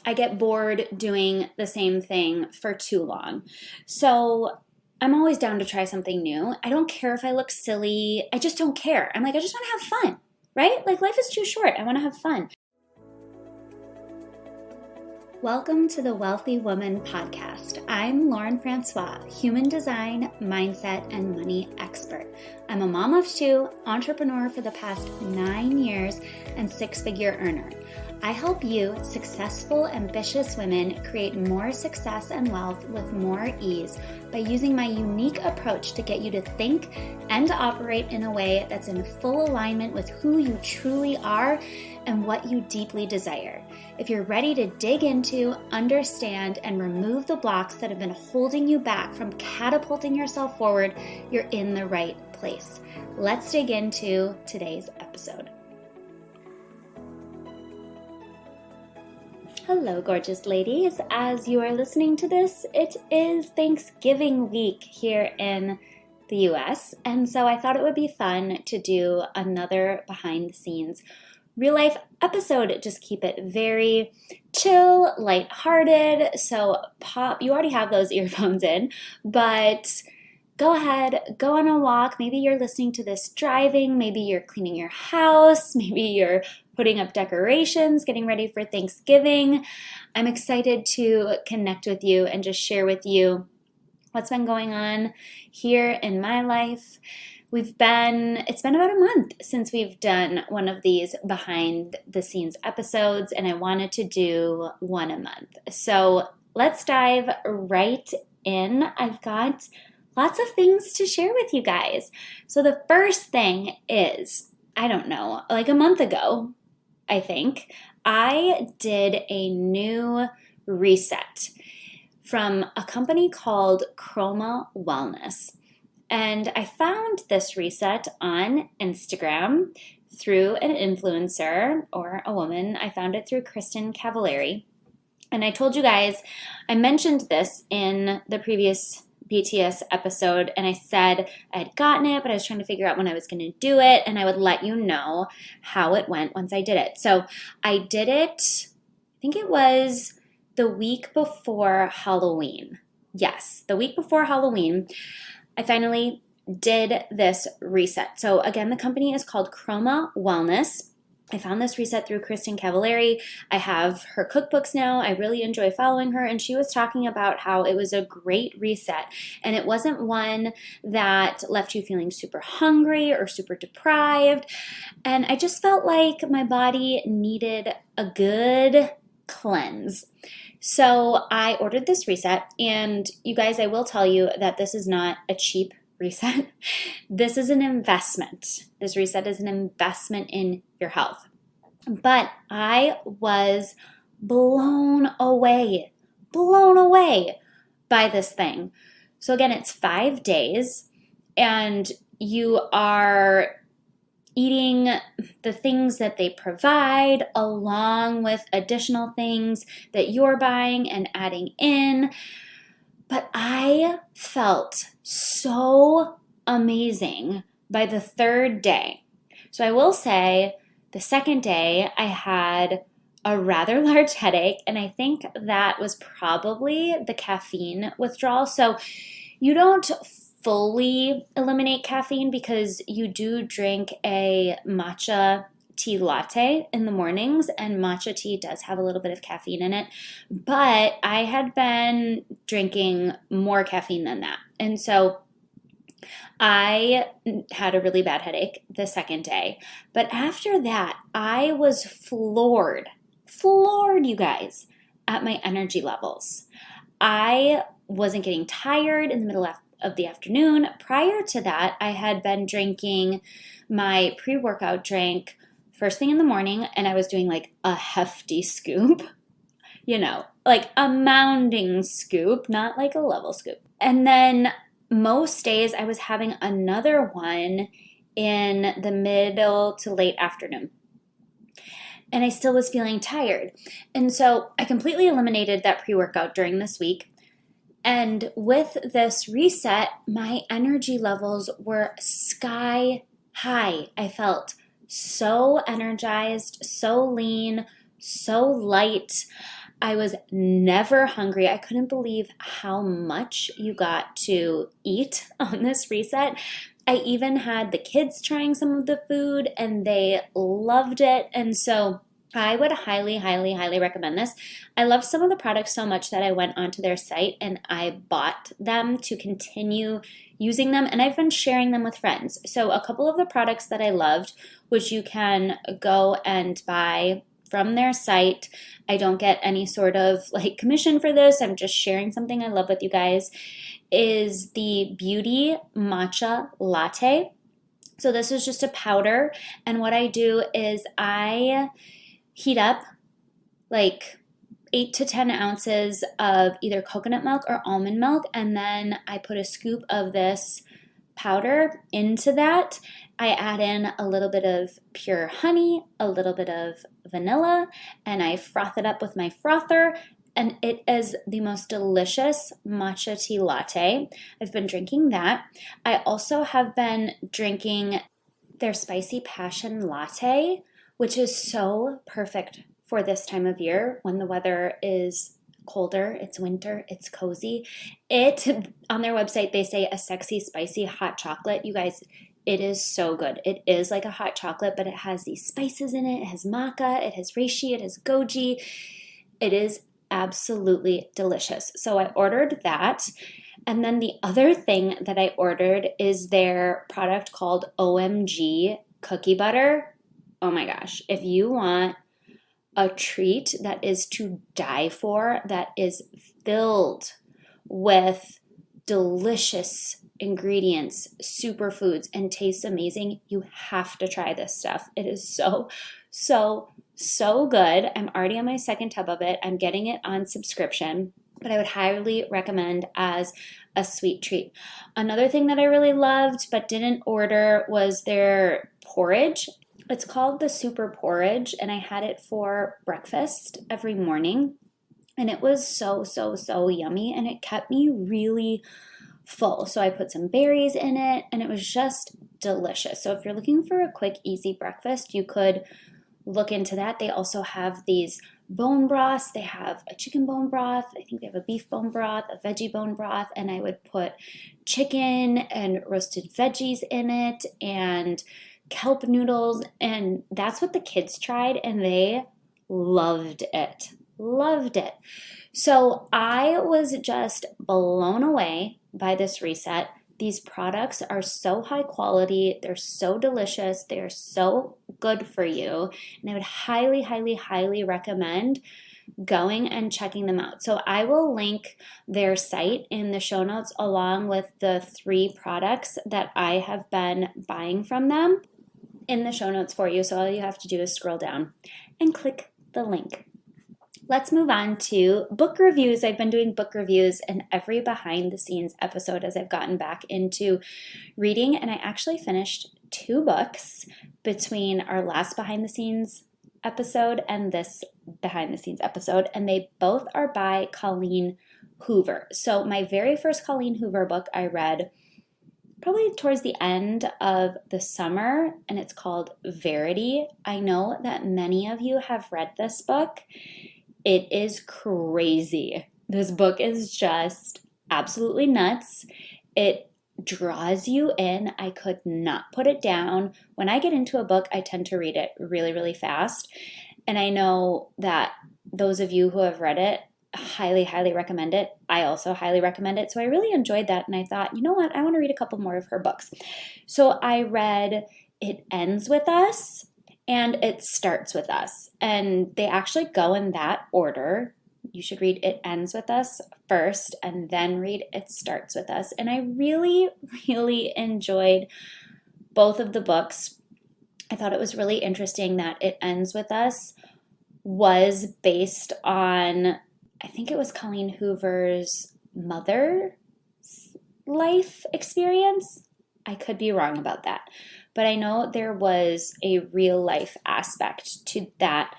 I get bored doing the same thing for too long. So I'm always down to try something new. I don't care if I look silly. I just don't care. I'm like, I just want to have fun, right? Like life is too short. I want to have fun. Welcome to the Wealthy Woman Podcast. I'm Lauren Francois, human design, mindset, and money expert. I'm a mom of two, entrepreneur for the past 9 years, and six-figure earner. I help you, successful, ambitious women, create more success and wealth with more ease by using my unique approach to get you to think and to operate in a way that's in full alignment with who you truly are and what you deeply desire. If you're ready to dig into, understand, and remove the blocks that have been holding you back from catapulting yourself forward, you're in the right place. Let's dig into today's episode. Hello, gorgeous ladies. As you are listening to this, it is Thanksgiving week here in the US, and so I thought it would be fun to do another behind the scenes real life episode. Just keep it very chill, lighthearted. So you already have those earphones in, but go ahead, go on a walk. Maybe you're listening to this driving, maybe you're cleaning your house, maybe you're putting up decorations, getting ready for Thanksgiving. I'm excited to connect with you and just share with you what's been going on here in my life. It's been about a month since we've done one of these behind the scenes episodes, and I wanted to do one a month. So let's dive right in. I've got lots of things to share with you guys. So the first thing is, like a month ago, I think, I did a new reset from a company called Kroma Wellness. And I found this reset on Instagram through an influencer or a woman. I found it through Kristen Cavallari. And I told you guys, I mentioned this in the previous BTS episode, and I said I had gotten it, but I was trying to figure out when I was going to do it, and I would let you know how it went once I did it. So I did it, I think it was the week before Halloween. Yes, the week before Halloween, I finally did this reset. So again, the company is called Kroma Wellness. I found this reset through Kristen Cavallari. I have her cookbooks now. I really enjoy following her, and she was talking about how it was a great reset, and it wasn't one that left you feeling super hungry or super deprived, and I just felt like my body needed a good cleanse. So I ordered this reset, and you guys, I will tell you that this is not a cheap reset. This is an investment. This reset is an investment in your health. But I was blown away by this thing. So again, it's 5 days, and you are eating the things that they provide along with additional things that you're buying and adding in. But I felt so amazing by the third day. So I will say the second day I had a rather large headache, and I think that was probably the caffeine withdrawal. So you don't fully eliminate caffeine because you do drink a matcha tea latte in the mornings, and matcha tea does have a little bit of caffeine in it, but I had been drinking more caffeine than that. And so I had a really bad headache the second day, but after that, I was floored, you guys, at my energy levels. I wasn't getting tired in the middle of the afternoon. Prior to that, I had been drinking my pre-workout drink first thing in the morning, and I was doing like a hefty scoop, like a mounding scoop, not like a level scoop. And then most days I was having another one in the middle to late afternoon. And I still was feeling tired. And so I completely eliminated that pre-workout during this week. And with this reset, my energy levels were sky high. I felt so energized, so lean, so light. I was never hungry. I couldn't believe how much you got to eat on this reset. I even had the kids trying some of the food and they loved it. And so I would highly, highly, highly recommend this. I love some of the products so much that I went onto their site and I bought them to continue using them, and I've been sharing them with friends. So a couple of the products that I loved, which you can go and buy from their site. I don't get any sort of commission for this. I'm just sharing something I love with you guys, is the Beauty Matcha Latte. So this is just a powder, and what I do is I heat up 8 to 10 ounces of either coconut milk or almond milk, and then I put a scoop of this powder into that. I add in a little bit of pure honey, a little bit of vanilla, and I froth it up with my frother, and it is the most delicious matcha tea latte. I've been drinking that. I also have been drinking their spicy passion latte, which is so perfect for this time of year when the weather is colder, it's winter, it's cozy. On their website, they say a sexy, spicy hot chocolate. You guys, it is so good. It is like a hot chocolate, but it has these spices in it. It has maca, it has reishi, it has goji. It is absolutely delicious. So I ordered that. And then the other thing that I ordered is their product called OMG Cookie Butter. Oh my gosh. If you want a treat that is to die for, that is filled with delicious ingredients, superfoods, and tastes amazing, you have to try this stuff. It is so, so, so good. I'm already on my second tub of it. I'm getting it on subscription, but I would highly recommend as a sweet treat. Another thing that I really loved but didn't order was their porridge. It's called the Super Porridge, and I had it for breakfast every morning, and it was so, so, so yummy, and it kept me really full. So I put some berries in it, and it was just delicious. So if you're looking for a quick, easy breakfast, you could look into that. They also have these bone broths. They have a chicken bone broth. I think they have a beef bone broth, a veggie bone broth, and I would put chicken and roasted veggies in it and kelp noodles, and that's what the kids tried, and they loved it. Loved it. So I was just blown away by this reset. These products are so high quality, they're so delicious, they're so good for you, and I would highly, highly, highly recommend going and checking them out. So I will link their site in the show notes along with the 3 products that I have been buying from them in the show notes for you. So all you have to do is scroll down and click the link. Let's move on to book reviews. I've been doing book reviews in every behind the scenes episode as I've gotten back into reading, and I actually finished 2 books between our last behind the scenes episode and this behind the scenes episode, and they both are by Colleen Hoover. So my very first Colleen Hoover book I read probably towards the end of the summer, and it's called Verity. I know that many of you have read this book. It is crazy. This book is just absolutely nuts. It draws you in. I could not put it down. When I get into a book, I tend to read it really, really fast. And I know that those of you who have read it highly, highly recommend it. I also highly recommend it. So I really enjoyed that. And I thought, you know what? I want to read a couple more of her books. So I read It Ends With Us and It Starts With Us. And they actually go in that order. You should read It Ends With Us first and then read It Starts With Us. And I really, really enjoyed both of the books. I thought it was really interesting that It Ends With Us was based on, I think it was Colleen Hoover's mother's life experience. I could be wrong about that. But I know there was a real life aspect to that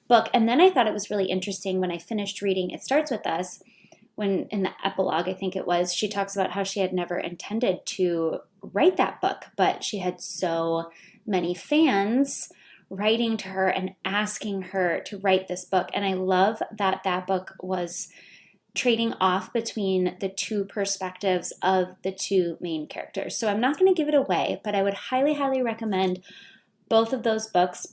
book. And then I thought it was really interesting when I finished reading It Starts With Us, when in the epilogue, I think it was, she talks about how she had never intended to write that book, but she had so many fans writing to her and asking her to write this book. And I love that that book was trading off between the two perspectives of the two main characters. So I'm not going to give it away, but I would highly, highly recommend both of those books.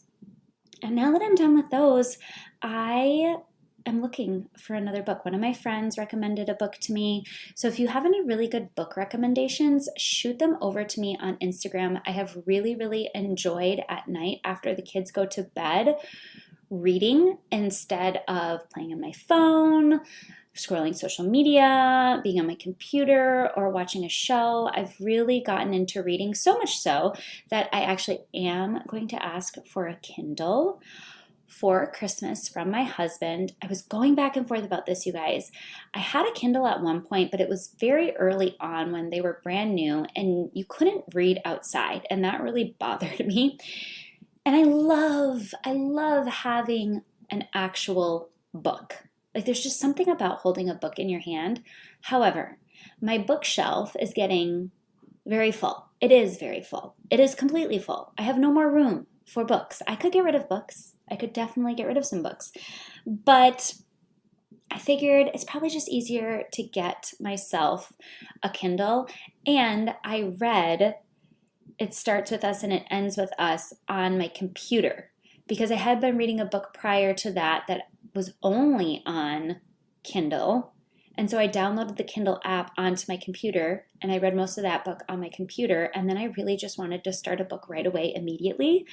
And now that I'm done with those, I am looking for another book. One of my friends recommended a book to me. So if you have any really good book recommendations, shoot them over to me on Instagram. I have really, really enjoyed at night after the kids go to bed reading instead of playing on my phone, scrolling social media, being on my computer, or watching a show. I've really gotten into reading, so much so that I actually am going to ask for a Kindle for Christmas from my husband. I was going back and forth about this, you guys. I had a Kindle at one point, but it was very early on when they were brand new and you couldn't read outside, and that really bothered me. And I love having an actual book. Like, there's just something about holding a book in your hand. However, my bookshelf is getting very full. It is very full. It is completely full. I have no more room for books. I could get rid of books. I could definitely get rid of some books. But I figured it's probably just easier to get myself a Kindle. And I read It Starts With Us and It Ends With Us on my computer, because I had been reading a book prior to that was only on Kindle. And so I downloaded the Kindle app onto my computer and I read most of that book on my computer. And then I really just wanted to start a book right away, immediately.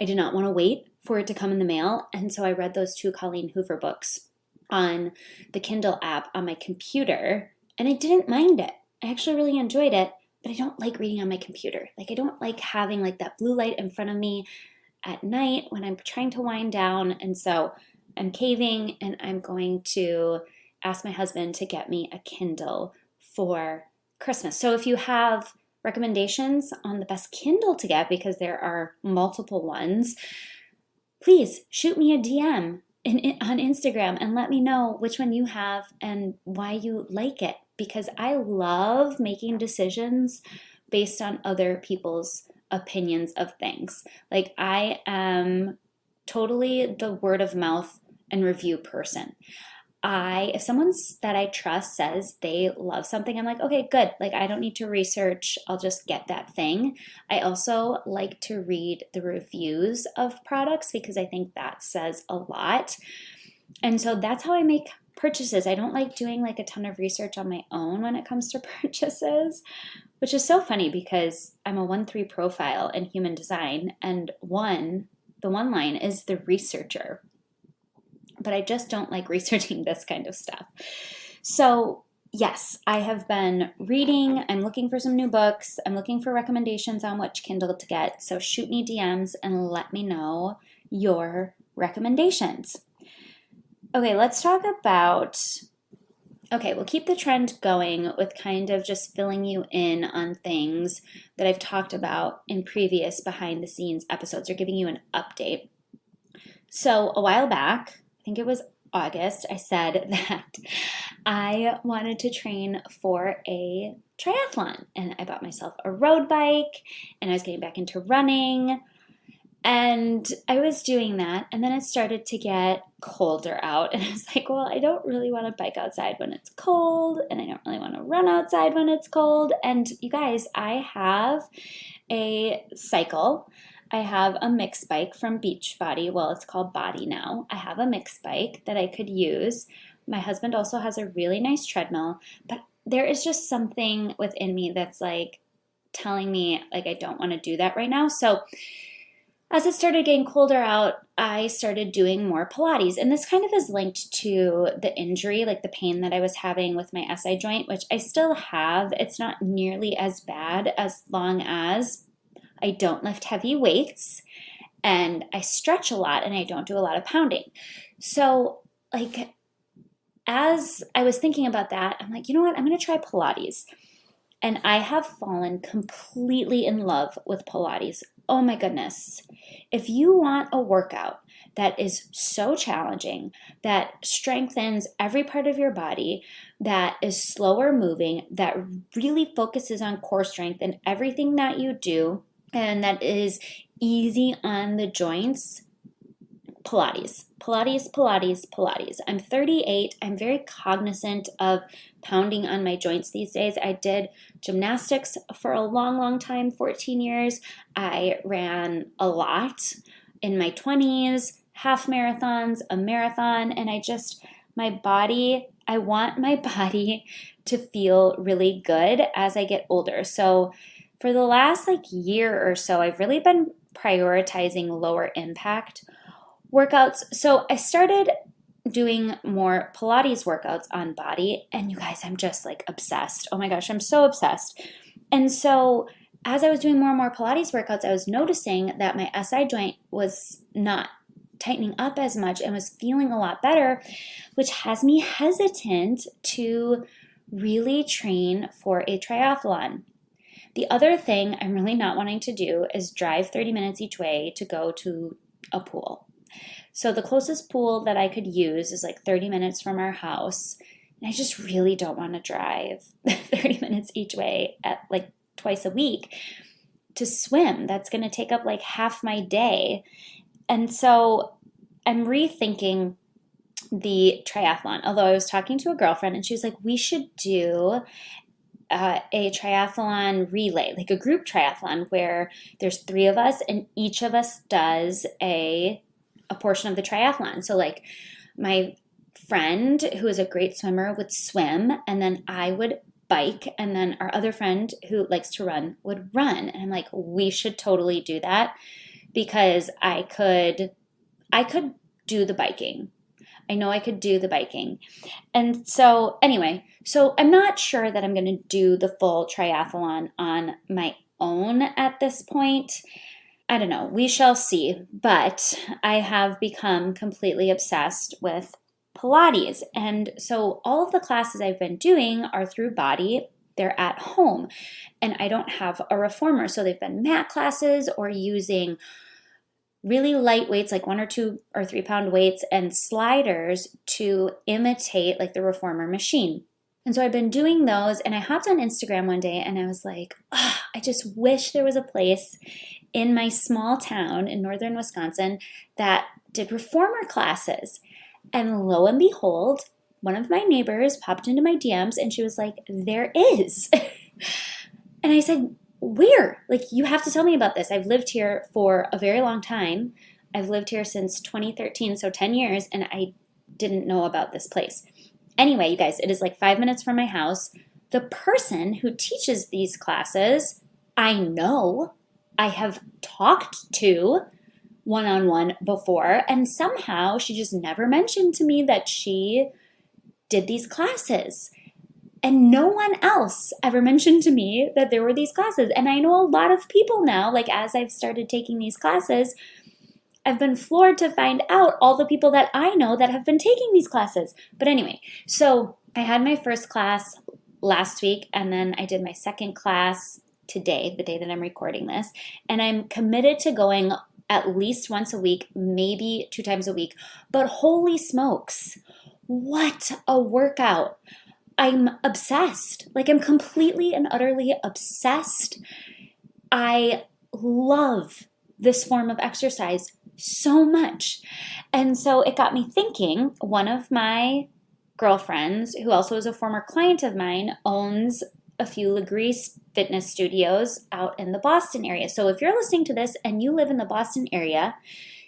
I did not want to wait for it to come in the mail. And so I read those 2 Colleen Hoover books on the Kindle app on my computer, and I didn't mind it. I actually really enjoyed it, but I don't like reading on my computer. Like, I don't like having like that blue light in front of me at night when I'm trying to wind down. And so I'm caving, and I'm going to ask my husband to get me a Kindle for Christmas. So if you have recommendations on the best Kindle to get, because there are multiple ones, please shoot me a DM on Instagram and let me know which one you have and why you like it, because I love making decisions based on other people's opinions of things. Like, I am totally the word of mouth and review person. If someone that I trust says they love something, I'm like, okay, good. Like, I don't need to research. I'll just get that thing. I also like to read the reviews of products because I think that says a lot. And so that's how I make purchases. I don't like doing like a ton of research on my own when it comes to purchases, which is so funny because I'm a 1-3 profile in human design, and the one line is the researcher. But I just don't like researching this kind of stuff. So yes, I have been reading. I'm looking for some new books. I'm looking for recommendations on which Kindle to get. So shoot me DMs and let me know your recommendations. Okay, let's talk about, we'll keep the trend going with kind of just filling you in on things that I've talked about in previous behind the scenes episodes, or giving you an update. So a while back, I think it was August, I said that I wanted to train for a triathlon, and I bought myself a road bike, and I was getting back into running, and I was doing that, and then it started to get colder out, and I was like, well, I don't really want to bike outside when it's cold, and I don't really want to run outside when it's cold. And you guys, I have a cycle. I have a mix bike from Beachbody. Well, it's called Body now. I have a mix bike that I could use. My husband also has a really nice treadmill, but there is just something within me that's like telling me like I don't want to do that right now. So as it started getting colder out, I started doing more Pilates. And this kind of is linked to the injury, like the pain that I was having with my SI joint, which I still have. It's not nearly as bad as long as I don't lift heavy weights and I stretch a lot and I don't do a lot of pounding. So like, as I was thinking about that, I'm like, you know what? I'm going to try Pilates. And I have fallen completely in love with Pilates. Oh my goodness. If you want a workout that is so challenging, that strengthens every part of your body, that is slower moving, that really focuses on core strength in everything that you do, and that is easy on the joints. Pilates, Pilates, Pilates, Pilates. I'm 38. I'm very cognizant of pounding on my joints these days. I did gymnastics for a long, long time, 14 years. I ran a lot in my 20s, half marathons, a marathon, and I want my body to feel really good as I get older. So for the last year or so, I've really been prioritizing lower impact workouts. So I started doing more Pilates workouts on body, and you guys, I'm just obsessed. Oh my gosh, I'm so obsessed. And so as I was doing more and more Pilates workouts, I was noticing that my SI joint was not tightening up as much and was feeling a lot better, which has me hesitant to really train for a triathlon. The other thing I'm really not wanting to do is drive 30 minutes each way to go to a pool. So the closest pool that I could use is 30 minutes from our house. And I just really don't want to drive 30 minutes each way at twice a week to swim. That's going to take up half my day. And so I'm rethinking the triathlon. Although I was talking to a girlfriend and she was like, we should do a triathlon relay, a group triathlon where there's 3 of us and each of us does a portion of the triathlon. So my friend, who is a great swimmer, would swim, and then I would bike, and then our other friend who likes to run would run. And I'm like, we should totally do that because I could do the biking. I know I could do the biking. And so anyway, so I'm not sure that I'm going to do the full triathlon on my own at this point. I don't know. We shall see. But I have become completely obsessed with Pilates. And so all of the classes I've been doing are through Body. They're at home. And I don't have a reformer. So they've been mat classes or using really light weights, 1 or 2 or 3 pound weights and sliders to imitate the reformer machine. And so I've been doing those, and I hopped on Instagram one day and I was like, oh, I just wish there was a place in my small town in northern Wisconsin that did reformer classes. And lo and behold, one of my neighbors popped into my DMs and she was like, there is. And I said, where? You have to tell me about this. I've lived here for a very long time. I've lived here since 2013, so 10 years, and I didn't know about this place. Anyway, you guys, it is 5 minutes from my house. The person who teaches these classes, I know, I have talked to one-on-one before, and somehow she just never mentioned to me that she did these classes. And no one else ever mentioned to me that there were these classes. And I know a lot of people now, as I've started taking these classes, I've been floored to find out all the people that I know that have been taking these classes. But anyway, so I had my first class last week, and then I did my second class today, the day that I'm recording this. And I'm committed to going at least once a week, maybe 2 times a week. But holy smokes, what a workout. I'm obsessed. I'm completely and utterly obsessed. I love this form of exercise so much. And so it got me thinking, one of my girlfriends, who also is a former client of mine, owns a few Legree fitness studios out in the Boston area. So if you're listening to this and you live in the Boston area,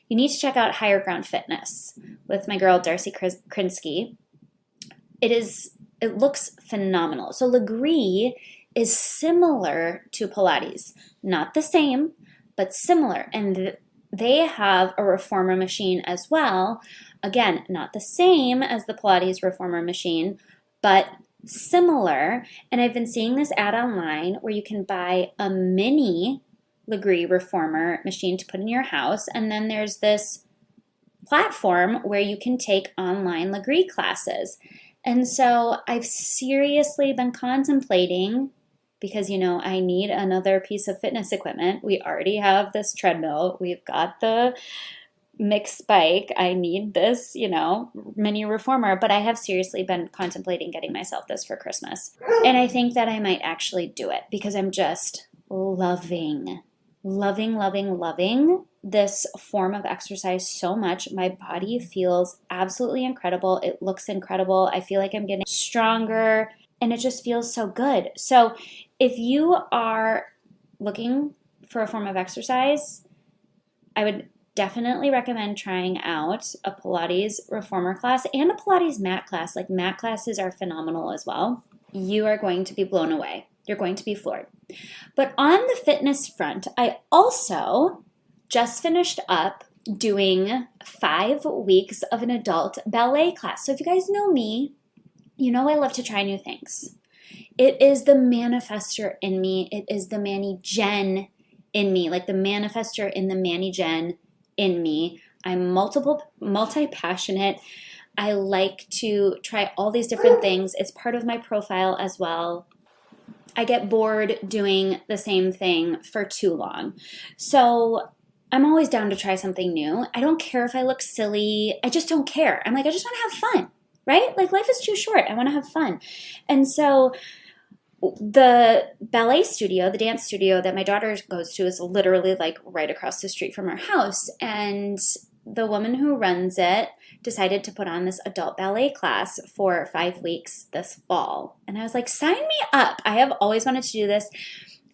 you need to check out Higher Ground Fitness with my girl, Darcy Krinsky. It looks phenomenal. So Legree is similar to Pilates. Not the same, but similar. And they have a reformer machine as well. Again, not the same as the Pilates reformer machine, but similar. And I've been seeing this ad online where you can buy a mini Legree reformer machine to put in your house. And then there's this platform where you can take online Legree classes. And so I've seriously been contemplating, because, I need another piece of fitness equipment. We already have this treadmill. We've got the mixed bike. I need this, mini reformer. But I have seriously been contemplating getting myself this for Christmas. And I think that I might actually do it because I'm just loving loving, loving, loving this form of exercise so much. My body feels absolutely incredible. It looks incredible. I feel like I'm getting stronger and it just feels so good. So if you are looking for a form of exercise, I would definitely recommend trying out a Pilates reformer class and a Pilates mat class. Like, mat classes are phenomenal as well. You are going to be blown away. You're going to be floored. But on the fitness front, I also just finished up doing 5 weeks of an adult ballet class. So if you guys know me, you know I love to try new things. It is the manifester in me. It is the Manny Jen in me, like the manifester in the Manny Jen in me. I'm multi-passionate. I like to try all these different things. It's part of my profile as well. I get bored doing the same thing for too long. So I'm always down to try something new. I don't care if I look silly. I just don't care. I'm like, I just want to have fun, right? Like, life is too short. I want to have fun. And so the ballet studio, the dance studio that my daughter goes to is literally like right across the street from our house. And the woman who runs it decided to put on this adult ballet class for 5 weeks this fall. And I was like, sign me up. I have always wanted to do this.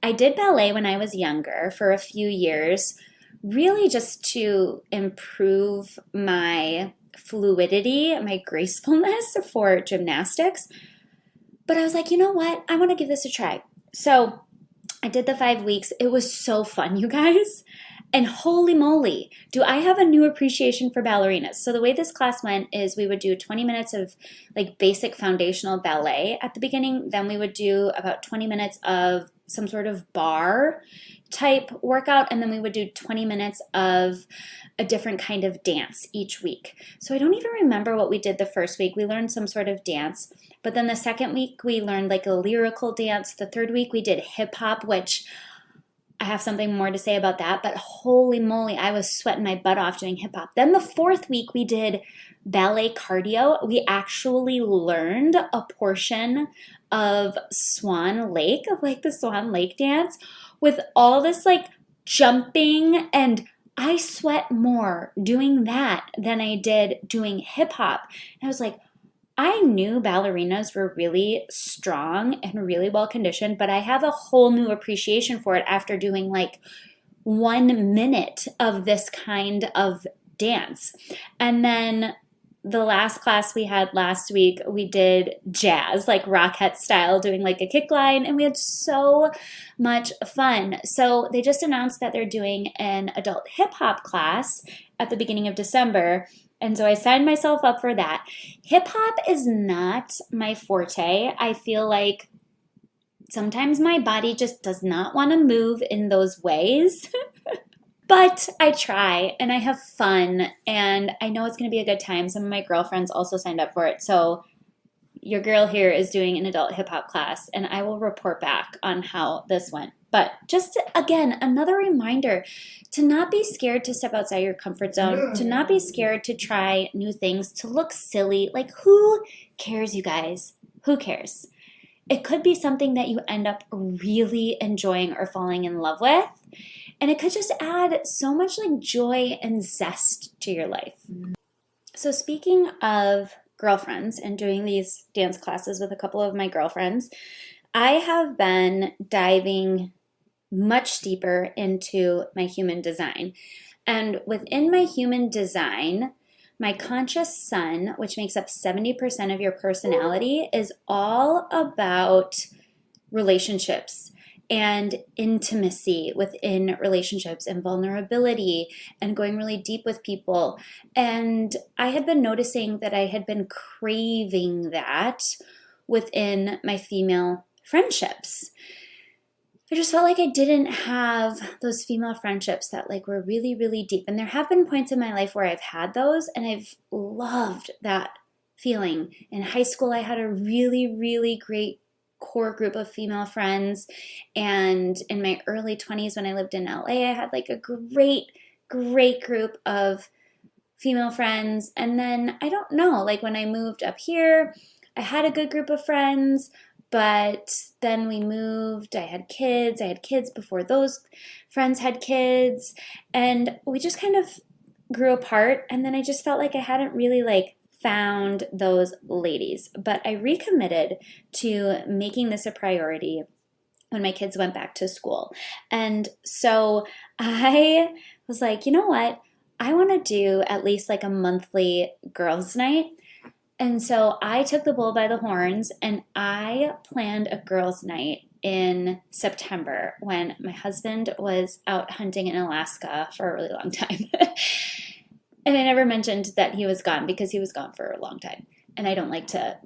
I did ballet when I was younger for a few years, really just to improve my fluidity, my gracefulness for gymnastics. But I was like, you know what? I want to give this a try. So I did the 5 weeks. It was so fun, you guys. And holy moly, do I have a new appreciation for ballerinas. So the way this class went is we would do 20 minutes of like basic foundational ballet at the beginning. Then we would do about 20 minutes of some sort of bar type workout. And then we would do 20 minutes of a different kind of dance each week. So I don't even remember what we did the first week. We learned some sort of dance. But then the second week we learned like a lyrical dance. The third week we did hip hop, which I have something more to say about that, but holy moly, I was sweating my butt off doing hip hop. Then the fourth week we did ballet cardio. We actually learned a portion of Swan Lake, of like the Swan Lake dance with all this like jumping, and I sweat more doing that than I did doing hip hop. And I was like, I knew ballerinas were really strong and really well conditioned, but I have a whole new appreciation for it after doing like 1 minute of this kind of dance. And then the last class we had last week, we did jazz, like Rockette style, doing like a kick line, and we had so much fun. So they just announced that they're doing an adult hip hop class at the beginning of December. And so I signed myself up for that. Hip hop is not my forte. I feel like sometimes my body just does not want to move in those ways. But I try and I have fun and I know it's going to be a good time. Some of my girlfriends also signed up for it. So your girl here is doing an adult hip hop class and I will report back on how this went. But just again, another reminder to not be scared to step outside your comfort zone, to not be scared to try new things, to look silly. Like, who cares, you guys? Who cares? It could be something that you end up really enjoying or falling in love with. And it could just add so much like joy and zest to your life. So speaking of girlfriends and doing these dance classes with a couple of my girlfriends, I have been diving much deeper into my human design. And within my human design, my conscious sun, which makes up 70% of your personality, is all about relationships and intimacy within relationships and vulnerability and going really deep with people. And I had been noticing that I had been craving that within my female friendships. I just felt like I didn't have those female friendships that like were really, really deep. And there have been points in my life where I've had those and I've loved that feeling. In high school, I had a really, really great core group of female friends. And in my early 20s when I lived in LA, I had like a great group of female friends. And then I don't know, like when I moved up here, I had a good group of friends, But then we moved. I had kids before those friends had kids, and we just kind of grew apart. And then I just felt like I hadn't really like found those ladies. But I recommitted to making this a priority when my kids went back to school. And so I was like, you know what? I want to do at least like a monthly girls' night. And so I took the bull by the horns and I planned a girls' night in September when my husband was out hunting in Alaska for a really long time. And I never mentioned that he was gone because he was gone for a long time. And I don't like to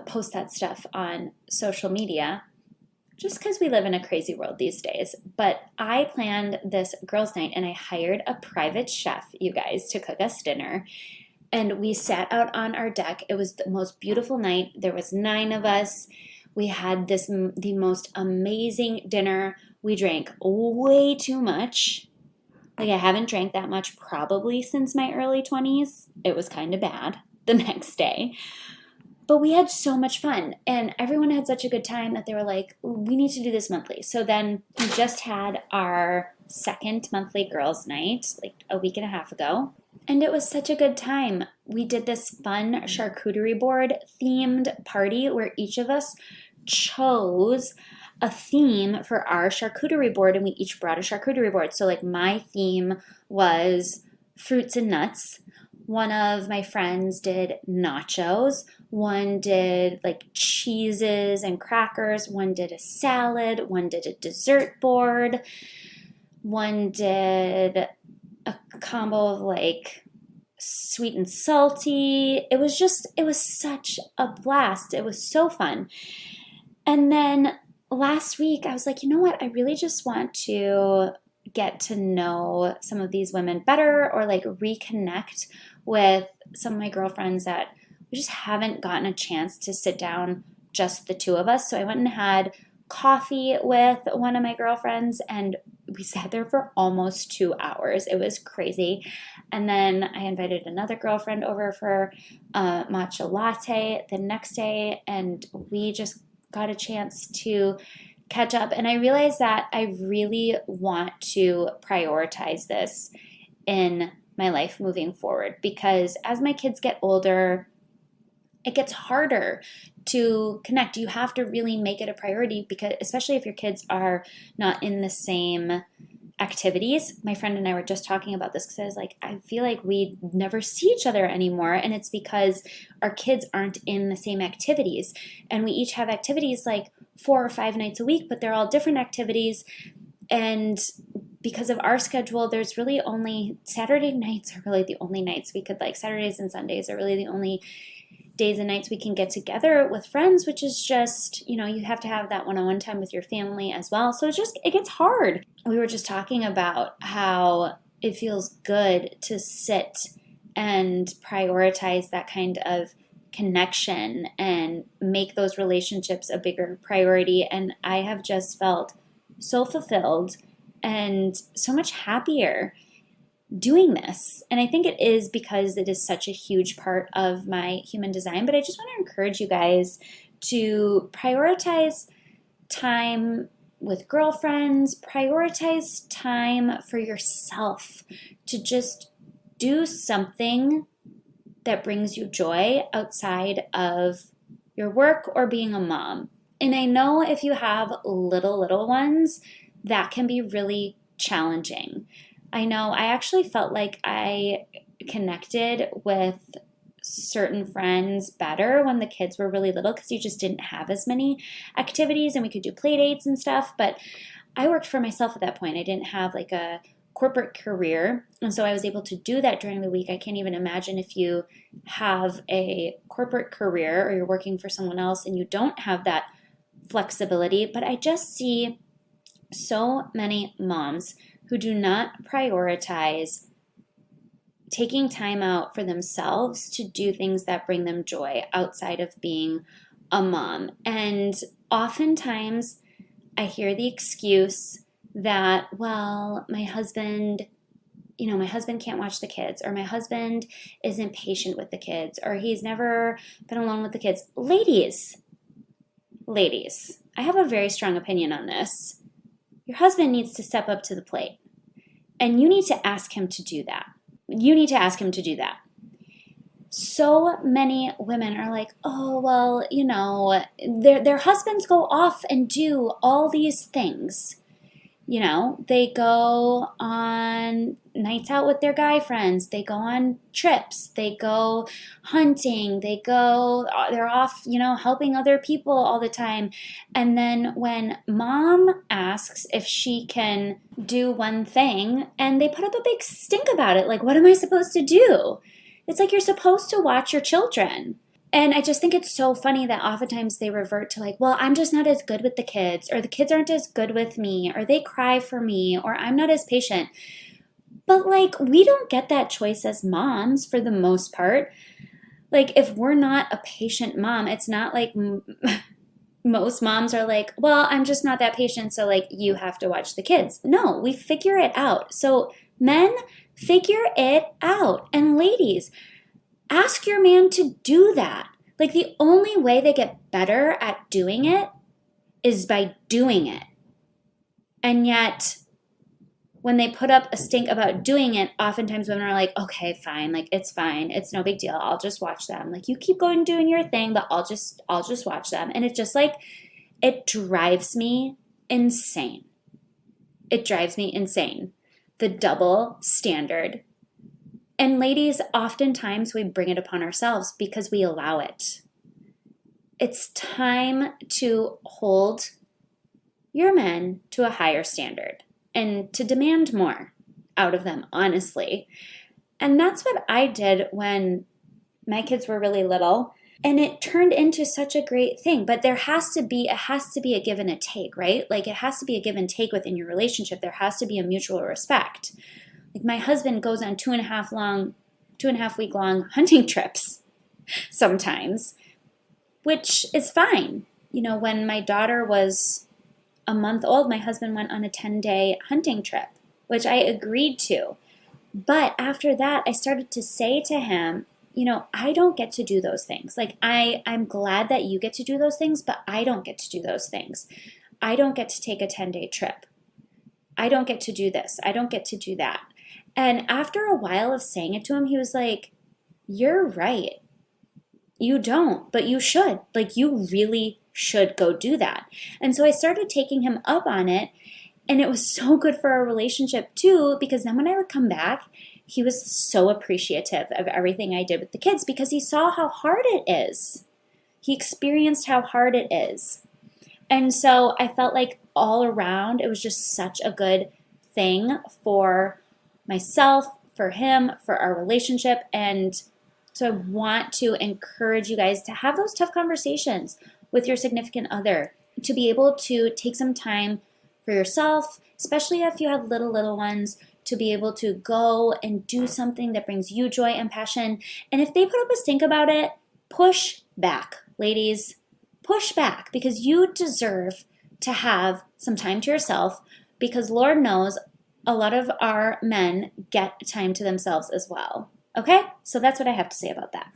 post that stuff on social media just because we live in a crazy world these days. But I planned this girls' night and I hired a private chef, you guys, to cook us dinner. And we sat out on our deck. It was the most beautiful night. There was 9 of us. We had the most amazing dinner. We drank way too much. Like I haven't drank that much probably since my early 20s. It was kind of bad the next day. But we had so much fun. And everyone had such a good time that they were like, we need to do this monthly. So then we just had our second monthly girls' night like a week and a half ago. And it was such a good time. We did this fun charcuterie board themed party where each of us chose a theme for our charcuterie board and we each brought a charcuterie board. So like my theme was fruits and nuts. One of my friends did nachos. One did like cheeses and crackers. One did a salad. One did a dessert board. One did a combo of like sweet and salty. It was such a blast. It was so fun. And then last week I was like, you know what? I really just want to get to know some of these women better or like reconnect with some of my girlfriends that we just haven't gotten a chance to sit down, just the two of us. So I went and had coffee with one of my girlfriends and we sat there for almost 2 hours. It was crazy. And then I invited another girlfriend over for a matcha latte the next day and we just got a chance to catch up. And I realized that I really want to prioritize this in my life moving forward because as my kids get older, it gets harder to connect. You have to really make it a priority because especially if your kids are not in the same activities. My friend and I were just talking about this because I was like, I feel like we never see each other anymore. And it's because our kids aren't in the same activities. And we each have activities like 4 or 5 nights a week, but they're all different activities. And because of our schedule, there's really only Saturday nights are really the only nights we could like Saturdays and Sundays are really the only days and nights we can get together with friends, which is just, you have to have that one-on-one time with your family as well. So it gets hard. We were just talking about how it feels good to sit and prioritize that kind of connection and make those relationships a bigger priority. And I have just felt so fulfilled and so much happier doing this. And I think it is because it is such a huge part of my human design. But I just want to encourage you guys to prioritize time with girlfriends, prioritize time for yourself to just do something that brings you joy outside of your work or being a mom. And I know if you have little ones, that can be really challenging. I know I actually felt like I connected with certain friends better when the kids were really little because you just didn't have as many activities and we could do play dates and stuff. But I worked for myself at that point. I didn't have like a corporate career. And so I was able to do that during the week. I can't even imagine if you have a corporate career or you're working for someone else and you don't have that flexibility. But I just see so many moms who do not prioritize taking time out for themselves to do things that bring them joy outside of being a mom. And oftentimes I hear the excuse that, well, my husband can't watch the kids, or my husband isn't patient with the kids, or he's never been alone with the kids. Ladies, ladies, I have a very strong opinion on this. Your husband needs to step up to the plate, and you need to ask him to do that. You need to ask him to do that. So many women are like, oh, well, you know, their husbands go off and do all these things. You know, they go on nights out with their guy friends. They go on trips. They go hunting. They're off, you know, helping other people all the time. And then when mom asks if she can do one thing, and they put up a big stink about it, like, what am I supposed to do? It's like you're supposed to watch your children. And I just think it's so funny that oftentimes they revert to like, well, I'm just not as good with the kids, or the kids aren't as good with me, or they cry for me, or I'm not as patient. But like, we don't get that choice as moms for the most part. Like, if we're not a patient mom, it's not like most moms are like, well, I'm just not that patient, so like you have to watch the kids. No, we figure it out. So men, figure it out. And ladies, ask your man to do that. Like, the only way they get better at doing it is by doing it. And yet, when they put up a stink about doing it, oftentimes women are like, okay, fine, like, it's fine. It's no big deal. I'll just watch them. Like, you keep going doing your thing, but I'll just watch them. And it just like, it drives me insane. It drives me insane. The double standard. And ladies, oftentimes we bring it upon ourselves because we allow it. It's time to hold your men to a higher standard and to demand more out of them, honestly. And that's what I did when my kids were really little. And it turned into such a great thing. But it has to be a give and a take, right? Like, it has to be a give and take within your relationship. There has to be a mutual respect. Like, my husband goes on 2.5 week long hunting trips sometimes, which is fine. You know, when my daughter was a month old, my husband went on a 10-day hunting trip, which I agreed to. But after that, I started to say to him, you know, I don't get to do those things. Like, I'm glad that you get to do those things, but I don't get to do those things. I don't get to take a 10-day trip. I don't get to do this. I don't get to do that. And after a while of saying it to him, he was like, you're right. You don't, but you should. Like, you really should go do that. And so I started taking him up on it. And it was so good for our relationship too, because then when I would come back, he was so appreciative of everything I did with the kids because he saw how hard it is. He experienced how hard it is. And so I felt like all around, it was just such a good thing for myself, for him, for our relationship. And so I want to encourage you guys to have those tough conversations with your significant other, to be able to take some time for yourself, especially if you have little ones, to be able to go and do something that brings you joy and passion. And if they put up a stink about it, push back, ladies. Push back, because you deserve to have some time to yourself, because Lord knows a lot of our men get time to themselves as well. Okay? So that's what I have to say about that.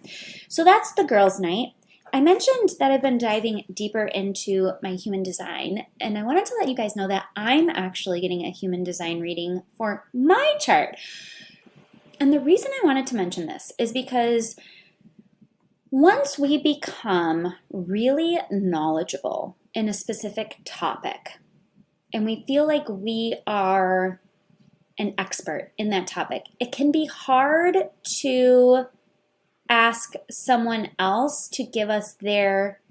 So that's the girls' night. I mentioned that I've been diving deeper into my human design, and I wanted to let you guys know that I'm actually getting a human design reading for my chart. And the reason I wanted to mention this is because once we become really knowledgeable in a specific topic, and we feel like we are an expert in that topic, it can be hard to ask someone else to give us their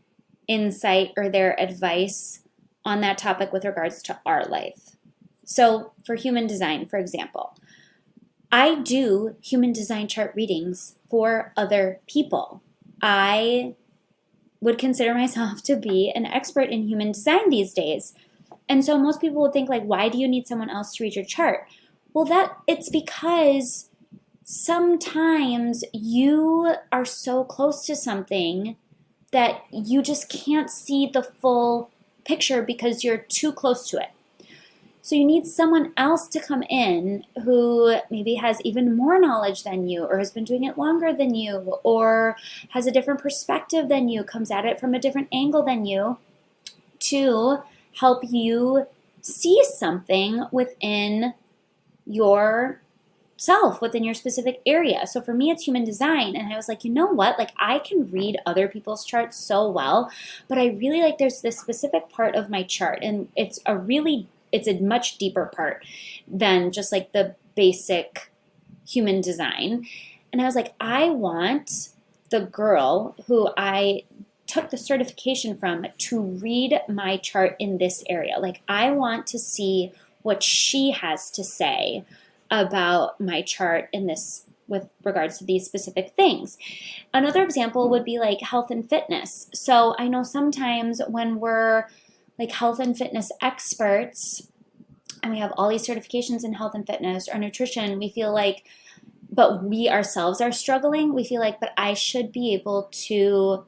insight or their advice on that topic with regards to our life. So for human design, for example, I do human design chart readings for other people. I would consider myself to be an expert in human design these days. And so most people would think, like, why do you need someone else to read your chart? Well, it's because sometimes you are so close to something that you just can't see the full picture because you're too close to it. So you need someone else to come in who maybe has even more knowledge than you, or has been doing it longer than you, or has a different perspective than you, comes at it from a different angle than you, to help you see something within yourself, within your specific area. So for me, it's human design. And I was like, you know what? Like, I can read other people's charts so well, but I really like there's this specific part of my chart, and it's a much deeper part than just like the basic human design. And I was like, I want the girl who I took the certification from to read my chart in this area. Like, I want to see what she has to say about my chart in this with regards to these specific things. Another example would be like health and fitness. So I know sometimes when we're like health and fitness experts and we have all these certifications in health and fitness or nutrition, we feel like, but we ourselves are struggling. We feel like, but I should be able to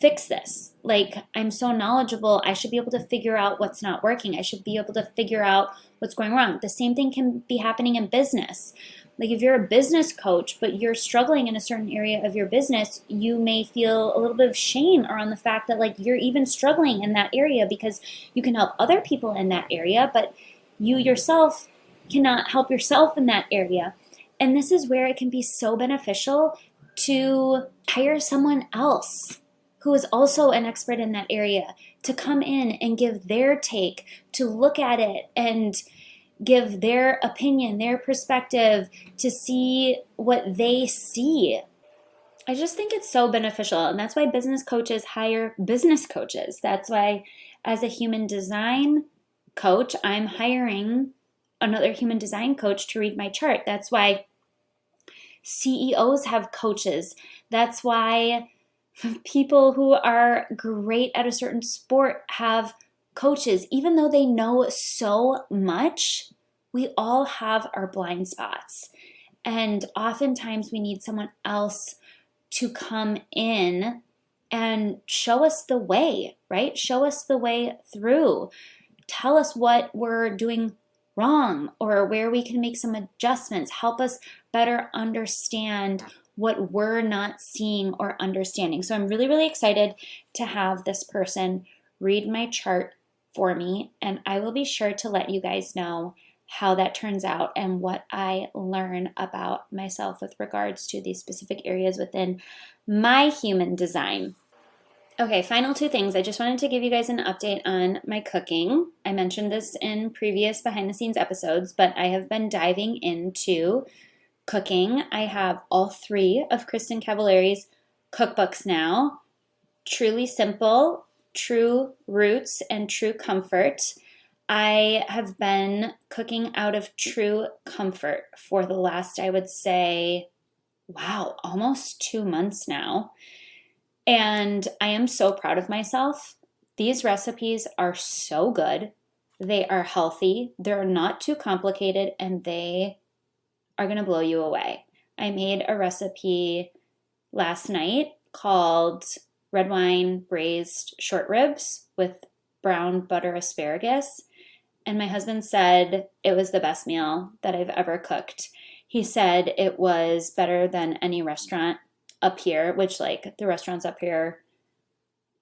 fix this. Like, I'm so knowledgeable, I should be able to figure out what's not working. I should be able to figure out what's going wrong. The same thing can be happening in business. Like, if you're a business coach, but you're struggling in a certain area of your business, you may feel a little bit of shame around the fact that like you're even struggling in that area, because you can help other people in that area, but you yourself cannot help yourself in that area. And this is where it can be so beneficial to hire someone else who is also an expert in that area to come in and give their take, to look at it and give their opinion, their perspective, to see what they see. I just think it's so beneficial. And that's why business coaches hire business coaches. That's why, as a human design coach, I'm hiring another human design coach to read my chart. That's why CEOs have coaches. That's why people who are great at a certain sport have coaches. Even though they know so much, we all have our blind spots. And oftentimes we need someone else to come in and show us the way, right? Show us the way through. Tell us what we're doing wrong or where we can make some adjustments. Help us better understand what we're not seeing or understanding. So I'm really, really excited to have this person read my chart for me, and I will be sure to let you guys know how that turns out and what I learn about myself with regards to these specific areas within my human design. Okay, final two things. I just wanted to give you guys an update on my cooking. I mentioned this in previous behind the scenes episodes, but I have been diving into cooking. I have all 3 of Kristen Cavallari's cookbooks now: Truly Simple, True Roots, and True Comfort. I have been cooking out of True Comfort for the last, I would say, almost 2 months now. And I am so proud of myself. These recipes are so good. They are healthy. They're not too complicated, and they are going to blow you away. I made a recipe last night called red wine braised short ribs with brown butter asparagus. And my husband said it was the best meal that I've ever cooked. He said it was better than any restaurant up here, which, like, the restaurants up here,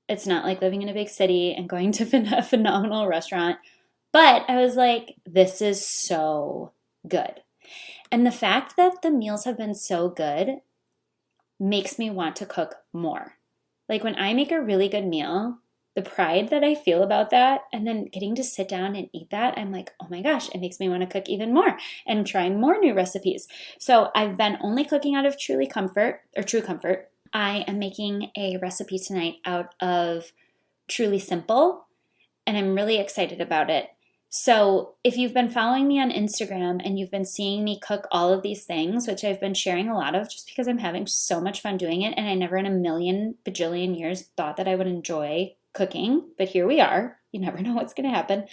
it's not like living in a big city and going to a phenomenal restaurant. But I was like, this is so good. And the fact that the meals have been so good makes me want to cook more. Like, when I make a really good meal, the pride that I feel about that, and then getting to sit down and eat that, I'm like, oh my gosh, it makes me want to cook even more and try more new recipes. So I've been only cooking out of True Comfort. I am making a recipe tonight out of Truly Simple, and I'm really excited about it. So if you've been following me on Instagram and you've been seeing me cook all of these things, which I've been sharing a lot of just because I'm having so much fun doing it, and I never in a million bajillion years thought that I would enjoy cooking, but here we are. You never know what's going to happen.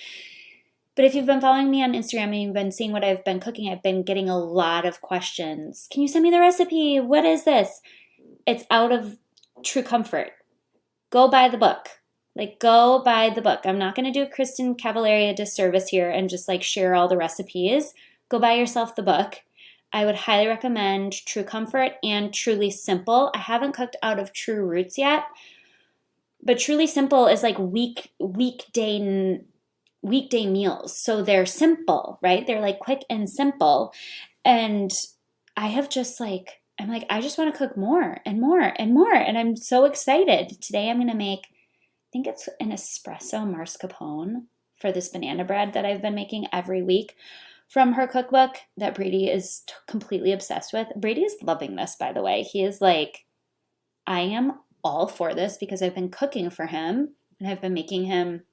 But if you've been following me on Instagram and you've been seeing what I've been cooking, I've been getting a lot of questions. Can you send me the recipe? What is this? It's out of True Comfort. Go buy the book. Like, go buy the book. I'm not going to do Kristen Cavallari a disservice here and just like share all the recipes. Go buy yourself the book. I would highly recommend True Comfort and Truly Simple. I haven't cooked out of True Roots yet, But Truly Simple is like weekday meals. So they're simple, right? They're like quick and simple. And I have just like, I'm like, I just want to cook more and more and more. And I'm so excited. Today I'm going to make, I think it's an espresso mascarpone for this banana bread that I've been making every week from her cookbook that Brady is completely obsessed with. Brady is loving this, by the way. He is like, I am all for this because I've been cooking for him and I've been making him,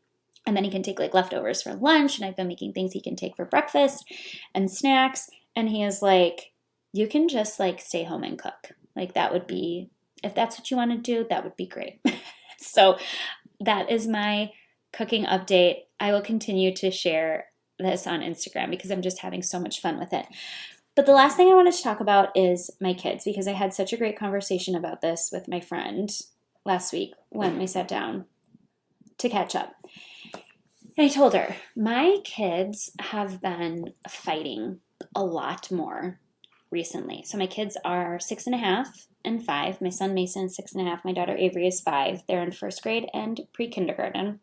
and then he can take like leftovers for lunch, and I've been making things he can take for breakfast and snacks. And he is like, you can just like stay home and cook. Like that would be, if that's what you want to do, that would be great. So that is my cooking update. I will continue to share this on Instagram because I'm just having so much fun with it. But the last thing I wanted to talk about is my kids, because I had such a great conversation about this with my friend last week when we sat down to catch up. And I told her, my kids have been fighting a lot more recently. So my kids are 6.5 and 5. My son Mason is 6.5. My daughter Avery is 5. They're in first grade and pre-kindergarten.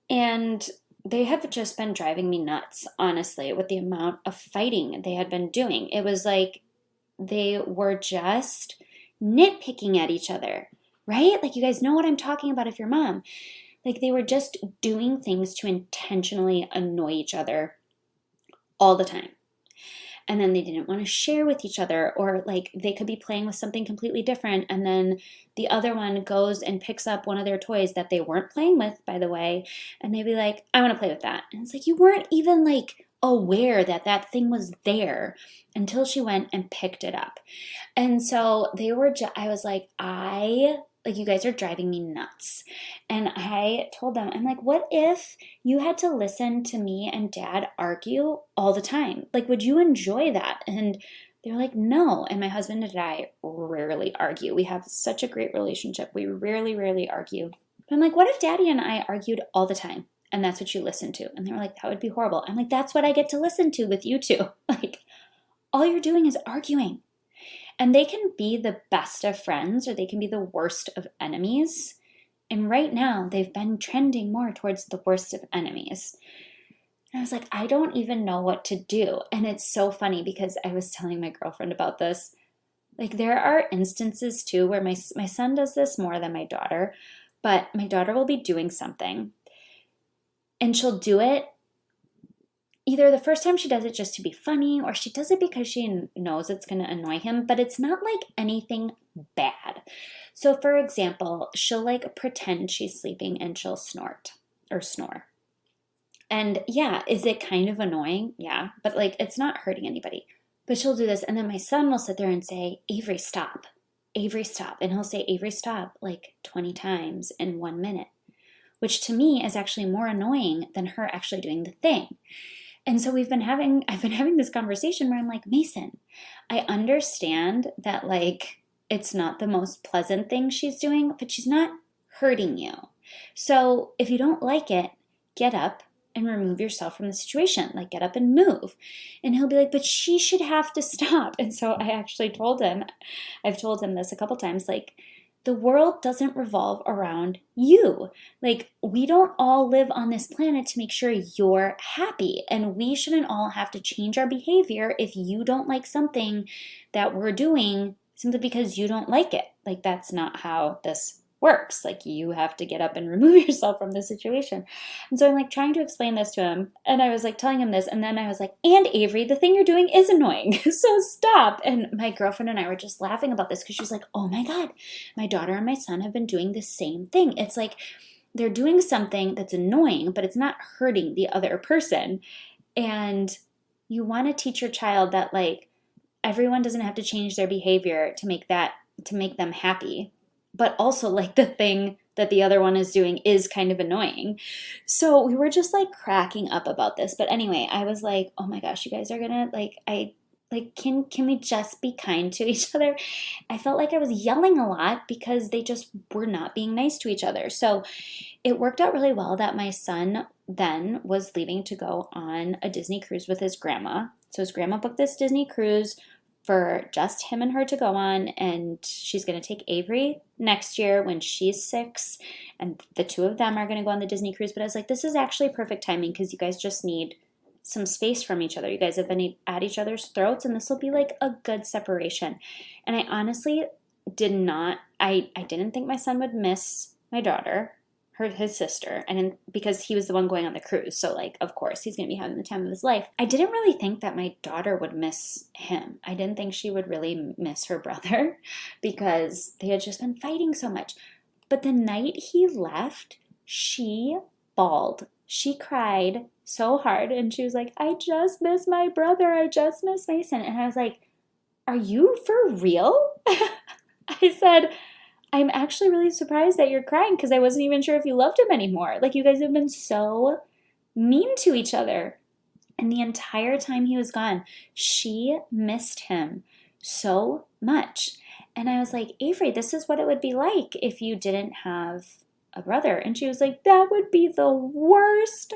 And they have just been driving me nuts, honestly, with the amount of fighting they had been doing. It was like they were just nitpicking at each other, right? Like you guys know what I'm talking about if you're mom. Like they were just doing things to intentionally annoy each other all the time. And then they didn't want to share with each other, or like they could be playing with something completely different. And then the other one goes and picks up one of their toys that they weren't playing with, by the way. And they'd be like, I want to play with that. And it's like, you weren't even like aware that that thing was there until she went and picked it up. And so they were, I was like, you guys are driving me nuts. And I told them, I'm like, what if you had to listen to me and dad argue all the time? Like, would you enjoy that? And they were like, no. And my husband and I rarely argue. We have such a great relationship. We rarely argue. But I'm like, what if daddy and I argued all the time? And that's what you listen to. And they were like, that would be horrible. I'm like, that's what I get to listen to with you two. Like, all you're doing is arguing. And they can be the best of friends or they can be the worst of enemies. And right now, they've been trending more towards the worst of enemies. And I was like, I don't even know what to do. And it's so funny because I was telling my girlfriend about this. Like there are instances too where my son does this more than my daughter. But my daughter will be doing something and she'll do it either the first time she does it just to be funny, or she does it because she knows it's going to annoy him, but it's not like anything bad. So for example, she'll like pretend she's sleeping and she'll snort or snore. And yeah, is it kind of annoying? Yeah, but like it's not hurting anybody. But she'll do this, and then my son will sit there and say, Avery, stop. Avery, stop. And he'll say, Avery, stop, like 20 times in 1 minute, which to me is actually more annoying than her actually doing the thing. And so I've been having this conversation where I'm like, Mason, I understand that like it's not the most pleasant thing she's doing, but she's not hurting you. So if you don't like it, get up and remove yourself from the situation. Like get up and move. And he'll be like, but she should have to stop. And so I actually told him, I've told him this a couple times, like, the world doesn't revolve around you. Like, we don't all live on this planet to make sure you're happy. And we shouldn't all have to change our behavior if you don't like something that we're doing simply because you don't like it. Like, that's not how this works. Like, you have to get up and remove yourself from the situation. And so I'm like trying to explain this to him. And I was like telling him this. And then I was like, and Avery, the thing you're doing is annoying. So stop. And my girlfriend and I were just laughing about this because she was like, oh my God, my daughter and my son have been doing the same thing. It's like they're doing something that's annoying, but it's not hurting the other person. And you want to teach your child that like everyone doesn't have to change their behavior to make them happy. But also like the thing that the other one is doing is kind of annoying. So we were just like cracking up about this. But anyway, I was like, oh my gosh, you guys are gonna can we just be kind to each other? I felt like I was yelling a lot because they just were not being nice to each other. So it worked out really well that my son then was leaving to go on a Disney cruise with his grandma. So his grandma booked this Disney cruise for just him and her to go on, and she's going to take Avery next year when she's 6, and the two of them are going to go on the Disney cruise. But I was like, this is actually perfect timing because you guys just need some space from each other. You guys have been at each other's throats, and this will be like a good separation. And I honestly I didn't think my son would miss my daughter, his sister, and because he was the one going on the cruise, so like of course he's gonna be having the time of his life. I didn't really think that my daughter would miss him. I didn't think she would really miss her brother because they had just been fighting so much. But the night he left, she bawled. She cried so hard, and she was like, I just miss my brother. I just miss Mason. And I was like, are you for real? I said, I'm actually really surprised that you're crying because I wasn't even sure if you loved him anymore. Like, you guys have been so mean to each other. And the entire time he was gone, she missed him so much. And I was like, Avery, this is what it would be like if you didn't have a brother. And she was like, that would be the worst.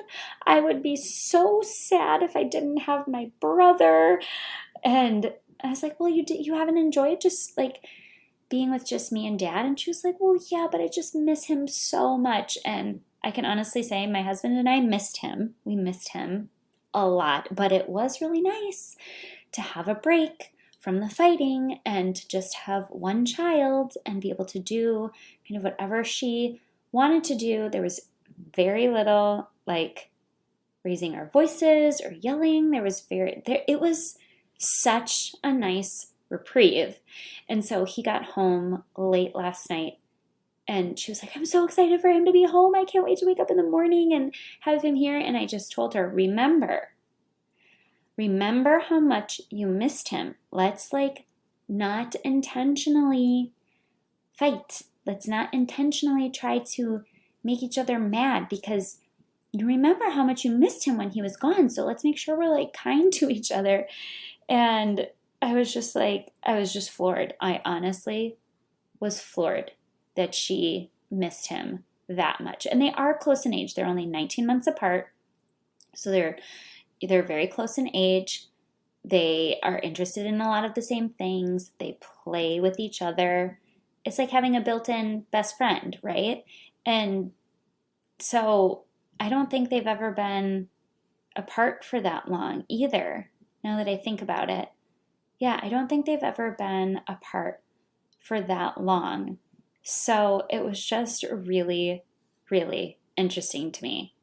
I would be so sad if I didn't have my brother. And I was like, well, you haven't enjoyed just like being with just me and Dad? And she was like, well, yeah, but I just miss him so much. And I can honestly say my husband and I missed him. We missed him a lot, but it was really nice to have a break from the fighting and to just have one child and be able to do kind of whatever she wanted to do. There was very little like raising our voices or yelling. It was such a nice reprieve. And so he got home late last night, and she was like, I'm so excited for him to be home. I can't wait to wake up in the morning and have him here. And I just told her, remember how much you missed him. Let's like not intentionally fight. Let's not intentionally try to make each other mad because you remember how much you missed him when he was gone. So let's make sure we're like kind to each other. And I was just floored. I honestly was floored that she missed him that much. And they are close in age. They're only 19 months apart. So they're very close in age. They are interested in a lot of the same things. They play with each other. It's like having a built-in best friend, right? And so I don't think they've ever been apart for that long either, now that I think about it. Yeah, I don't think they've ever been apart for that long. So it was just really, really interesting to me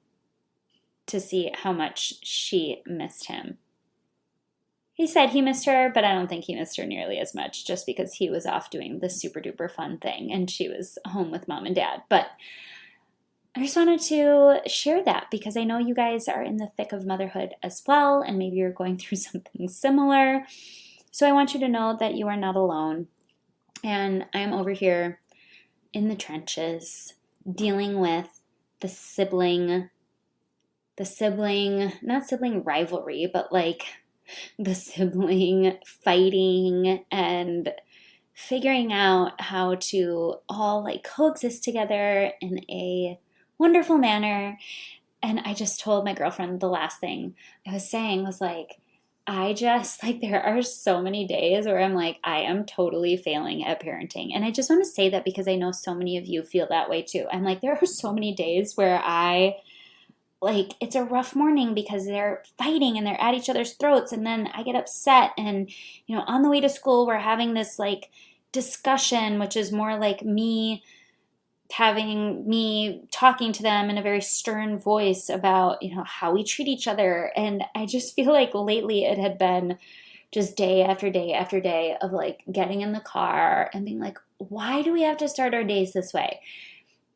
to see how much she missed him. He said he missed her, but I don't think he missed her nearly as much just because he was off doing this super duper fun thing and she was home with Mom and Dad. But I just wanted to share that because I know you guys are in the thick of motherhood as well, and maybe you're going through something similar. So I want you to know that you are not alone. And I'm over here in the trenches dealing with not sibling rivalry, but like the sibling fighting and figuring out how to all like coexist together in a wonderful manner. And I just told my girlfriend the last thing I was saying was like, there are so many days where I'm like, I am totally failing at parenting. And I just want to say that because I know so many of you feel that way too. I'm like, there are so many days where it's a rough morning because they're fighting and they're at each other's throats. And then I get upset. And, on the way to school, we're having this like discussion, which is more like me talking to them in a very stern voice about, how we treat each other. And I just feel like lately it had been just day after day after day of like getting in the car and being like, why do we have to start our days this way?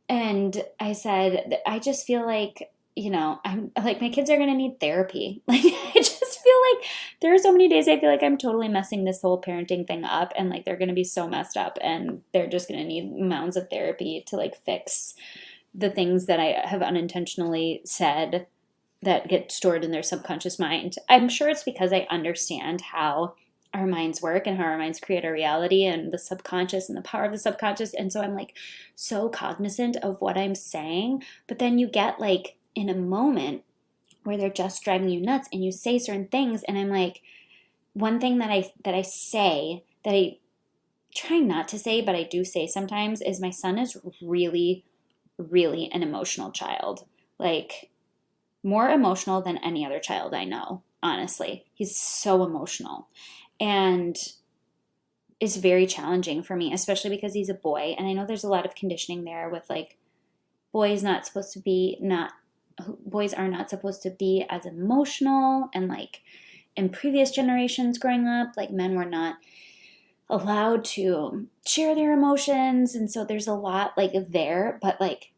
And I said, I just feel like, I'm like, my kids are going to need therapy. Like, I just feel like there are so many days I feel like I'm totally messing this whole parenting thing up, and like they're going to be so messed up and they're just going to need mounds of therapy to like fix the things that I have unintentionally said that get stored in their subconscious mind. I'm sure it's because I understand how our minds work and how our minds create our reality and the subconscious and the power of the subconscious. And so I'm like so cognizant of what I'm saying, but then you get like in a moment where they're just driving you nuts and you say certain things and I'm like, one thing that I say, that I try not to say, but I do say sometimes, is my son is really, really an emotional child. Like, more emotional than any other child I know, honestly. He's so emotional. And is very challenging for me, especially because he's a boy. And I know there's a lot of conditioning there with like boys are not supposed to be as emotional, and like in previous generations growing up, like men were not allowed to share their emotions. And so there's a lot like there, but like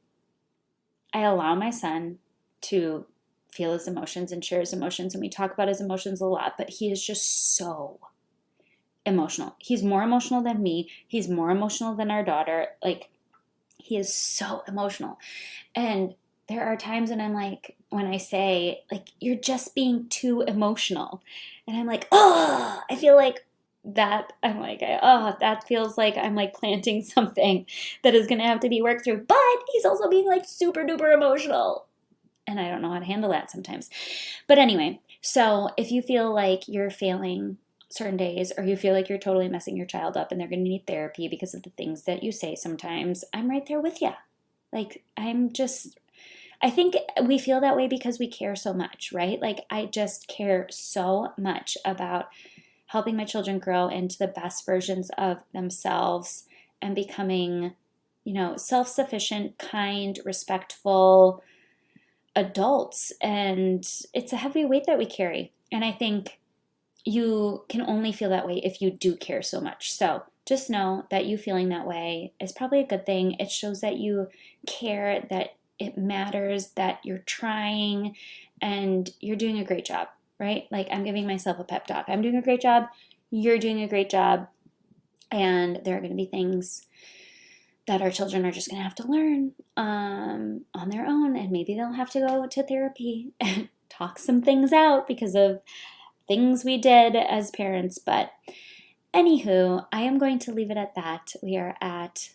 I allow my son to feel his emotions and share his emotions, and we talk about his emotions a lot, but he is just so emotional. He's more emotional than me. He's more emotional than our daughter. Like, he is so emotional. And there are times when I'm like, when I say, like, you're just being too emotional. And I'm like, oh, I feel like that. I'm like, oh, that feels like I'm like planting something that is going to have to be worked through. But he's also being like super duper emotional. And I don't know how to handle that sometimes. But anyway, so if you feel like you're failing certain days, or you feel like you're totally messing your child up and they're going to need therapy because of the things that you say sometimes, I'm right there with you. Like, I think we feel that way because we care so much, right? Like, I just care so much about helping my children grow into the best versions of themselves and becoming, self-sufficient, kind, respectful adults. And it's a heavy weight that we carry. And I think you can only feel that way if you do care so much. So just know that you feeling that way is probably a good thing. It shows that you care, that it matters, that you're trying, and you're doing a great job, right? Like, I'm giving myself a pep talk. I'm doing a great job. You're doing a great job. And there are going to be things that our children are just going to have to learn on their own. And maybe they'll have to go to therapy and talk some things out because of things we did as parents. But anywho, I am going to leave it at that. We are at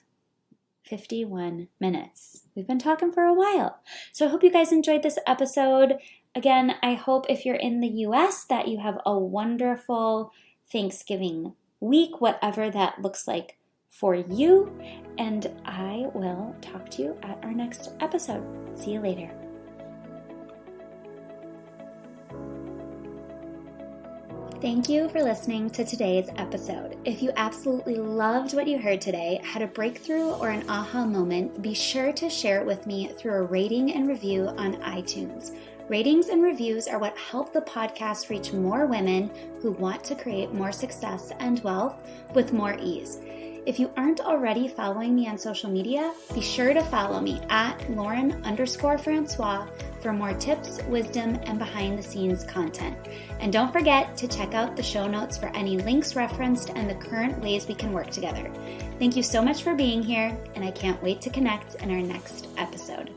51 minutes. We've been talking for a while. So I hope you guys enjoyed this episode. Again, I hope if you're in the US that you have a wonderful Thanksgiving week, whatever that looks like for you. And I will talk to you at our next episode. See you later. Thank you for listening to today's episode. If you absolutely loved what you heard today, had a breakthrough or an aha moment, be sure to share it with me through a rating and review on iTunes. Ratings and reviews are what help the podcast reach more women who want to create more success and wealth with more ease. If you aren't already following me on social media, be sure to follow me at Lauren_Francois for more tips, wisdom, and behind-the-scenes content. And don't forget to check out the show notes for any links referenced and the current ways we can work together. Thank you so much for being here, and I can't wait to connect in our next episode.